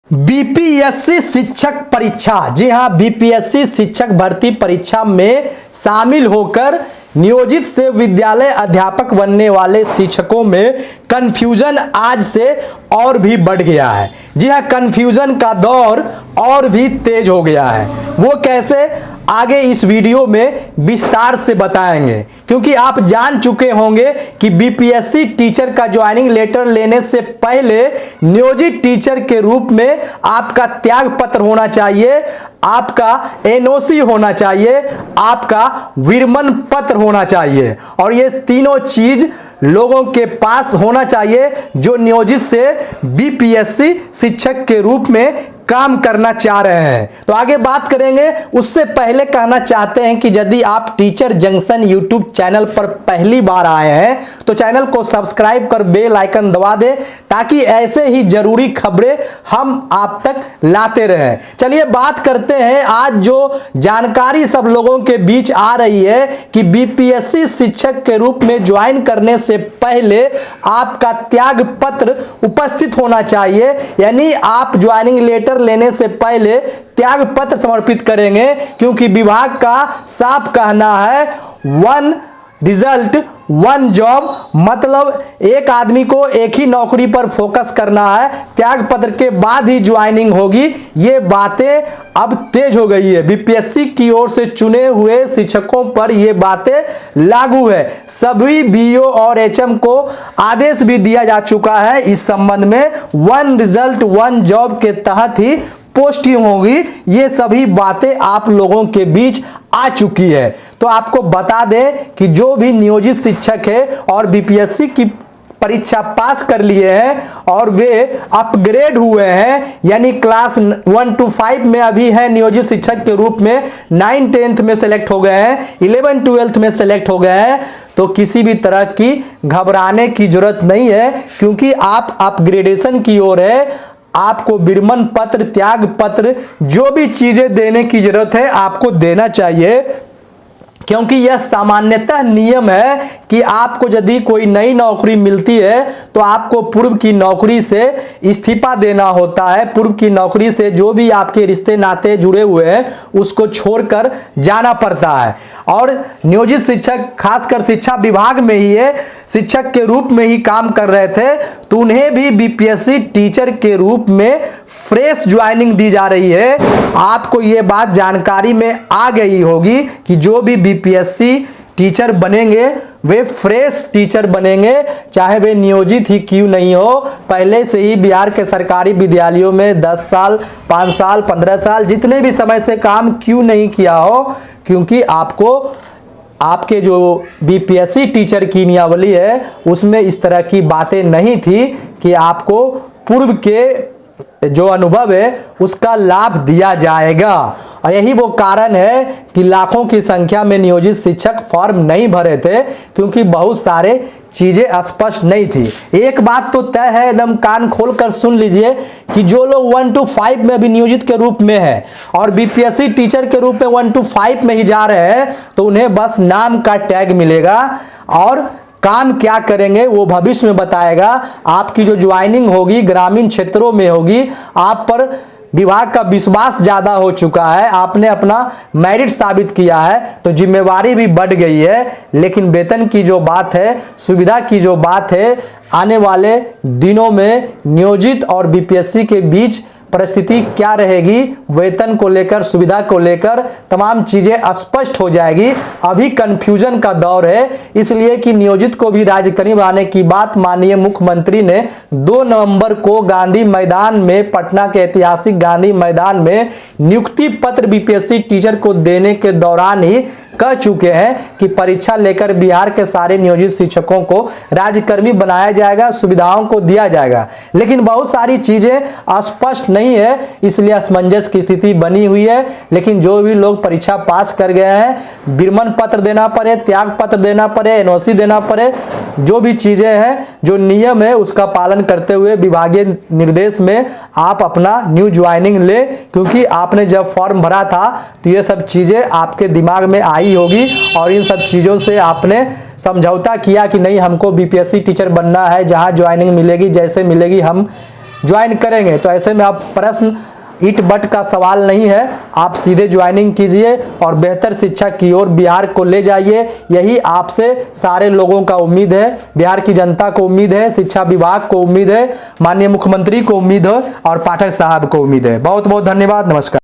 BPSC शिक्षक परीक्षा, जी हां, बीपीएससी शिक्षक भर्ती परीक्षा में शामिल होकर नियोजित से विद्यालय अध्यापक बनने वाले शिक्षकों में कंफ्यूजन आज से और भी बढ़ गया है। जी हां, कंफ्यूजन का दौर और भी तेज हो गया है। वो कैसे, आगे इस वीडियो में विस्तार से बताएंगे, क्योंकि आप जान चुके होंगे कि बीपीएससी टीचर का ज्वाइनिंग लेटर लेने से पहले नियोजित टीचर के रूप में आपका त्याग पत्र होना चाहिए, आपका एनओसी होना चाहिए, आपका विरमण पत्र होना चाहिए, और ये तीनों चीज लोगों के पास होना चाहिए जो नियोजित से बीपीएससी शिक्षक के रूप में काम करना चाह रहे हैं। तो आगे बात करेंगे, उससे पहले कहना चाहते हैं कि यदि आप टीचर जंक्शन यूट्यूब चैनल पर पहली बार आए हैं तो चैनल को सब्सक्राइब कर बेल आइकन दबा दें, ताकि ऐसे ही जरूरी खबरें हम आप तक लाते रहें। चलिए बात करते हैं, आज जो जानकारी सब लोगों के बीच आ रही है कि बीपीएससी शिक्षक के रूप में ज्वाइन करने से पहले आपका त्याग पत्र उपस्थित होना चाहिए, यानी आप ज्वाइनिंग लेटर लेने से पहले त्याग पत्र समर्पित करेंगे, क्योंकि विभाग का साफ कहना है वन रिजल्ट वन जॉब, मतलब एक आदमी को एक ही नौकरी पर फोकस करना है, त्याग पत्र के बाद ही ज्वाइनिंग होगी। ये बातें अब तेज हो गई है, बीपीएससी की ओर से चुने हुए शिक्षकों पर ये बातें लागू है। सभी बीओ और एचएम को आदेश भी दिया जा चुका है इस संबंध में, वन रिजल्ट वन जॉब के तहत ही पोस्टिंग होगी। ये सभी बातें आप लोगों के बीच आ चुकी है। तो आपको बता दें कि जो भी नियोजित शिक्षक है और बीपीएससी की परीक्षा पास कर लिए हैं और वे अपग्रेड हुए हैं, यानी क्लास 1 to 5 में अभी है नियोजित शिक्षक के रूप में, 9 10th में सेलेक्ट हो गए हैं, 11 12th में सेलेक्ट हो गए हैं, तो किसी भी तरह की घबराने की जरूरत नहीं है, क्योंकि आप अपग्रेडेशन की ओर है। आपको विरमण पत्र, त्याग पत्र, जो भी चीजें देने की जरूरत है आपको देना चाहिए, क्योंकि यह सामान्यतः नियम है कि आपको यदि कोई नई नौकरी मिलती है तो आपको पूर्व की नौकरी से इस्तीफा देना होता है। पूर्व की नौकरी से जो भी आपके रिश्ते नाते जुड़े हुए हैं उसको छोड़कर जाना पड़ता है। और नियोजित शिक्षक खासकर शिक्षा विभाग में ही है, शिक्षक के रूप में ही काम कर रहे थे, तो उन्हें भी बीपीएससी टीचर के रूप में फ्रेश ज्वाइनिंग दी जा रही है। आपको ये बात जानकारी में आ गई होगी कि जो भी बीपीएससी टीचर बनेंगे वे फ्रेश टीचर बनेंगे, चाहे वे नियोजित ही क्यों नहीं हो। पहले से ही बिहार के सरकारी विद्यालयों में 10 साल 5 साल 15 साल जितने भी समय से काम क्यों नहीं किया हो, क्योंकि आपको आपके जो बीपीएससी टीचर की नियमावली है उसमें इस तरह की बातें नहीं थी कि आपको पूर्व के जो अनुभव है उसका लाभ दिया जाएगा। और यही वो कारण है कि लाखों की संख्या में नियोजित शिक्षक फॉर्म नहीं भरे थे, क्योंकि बहुत सारे चीजें स्पष्ट नहीं थी। एक बात तो तय है, एकदम कान खोलकर सुन लीजिए, कि जो लोग 1 to 5 में भी नियोजित के रूप में है और बीपीएससी टीचर के रूप में 1 to 5 में ही जा रहे हैं, तो उन्हें बस नाम का टैग मिलेगा और काम क्या करेंगे वो भविष्य में बताएगा। आपकी जो ज्वाइनिंग होगी ग्रामीण क्षेत्रों में होगी, आप पर विभाग का विश्वास ज्यादा हो चुका है, आपने अपना मेरिट साबित किया है, तो जिम्मेवारी भी बढ़ गई है। लेकिन वेतन की जो बात है, सुविधा की जो बात है, आने वाले दिनों में नियोजित और बीपीएससी के बीच परिस्थिति क्या रहेगी, वेतन को लेकर, सुविधा को लेकर तमाम चीजें स्पष्ट हो जाएगी। अभी कंफ्यूजन का दौर है, इसलिए कि नियोजित को भी राज्यकर्मी बनाने की बात माननीय मुख्यमंत्री ने 2 नवंबर को गांधी मैदान में, पटना के ऐतिहासिक गांधी मैदान में नियुक्ति पत्र बीपीएससी टीचर को देने के दौरान ही कह चुके हैं कि परीक्षा लेकर बिहार के सारे नियोजित शिक्षकों को राज्यकर्मी बनाया जाएगा, सुविधाओं को दिया जाएगा। लेकिन बहुत सारी चीजें स्पष्ट नहीं है, इसलिए असमंजस की स्थिति बनी हुई है। लेकिन जो भी लोग परीक्षा पास कर गए हैं, विरमण पत्र देना पड़े, त्याग पत्र देना पड़े, एनओसी देना पड़े, जो भी चीजें हैं, जो नियम है उसका पालन करते हुए विभागीय निर्देश में आप अपना न्यू ज्वाइनिंग ले, क्योंकि आपने जब फॉर्म भरा था तो ये सब चीजें आपके दिमाग में आई होगी और इन सब चीजों से आपने समझौता किया कि नहीं, हमको बीपीएससी टीचर बनना है, जहां ज्वाइनिंग मिलेगी जैसे मिलेगी हम ज्वाइन करेंगे। तो ऐसे में आप प्रश्न इट बट का सवाल नहीं है, आप सीधे ज्वाइनिंग कीजिए और बेहतर शिक्षा की ओर बिहार को ले जाइए। यही आपसे सारे लोगों का उम्मीद है, बिहार की जनता को उम्मीद है, शिक्षा विभाग को उम्मीद है, माननीय मुख्यमंत्री को उम्मीद है और पाठक साहब को उम्मीद है। बहुत बहुत धन्यवाद, नमस्कार।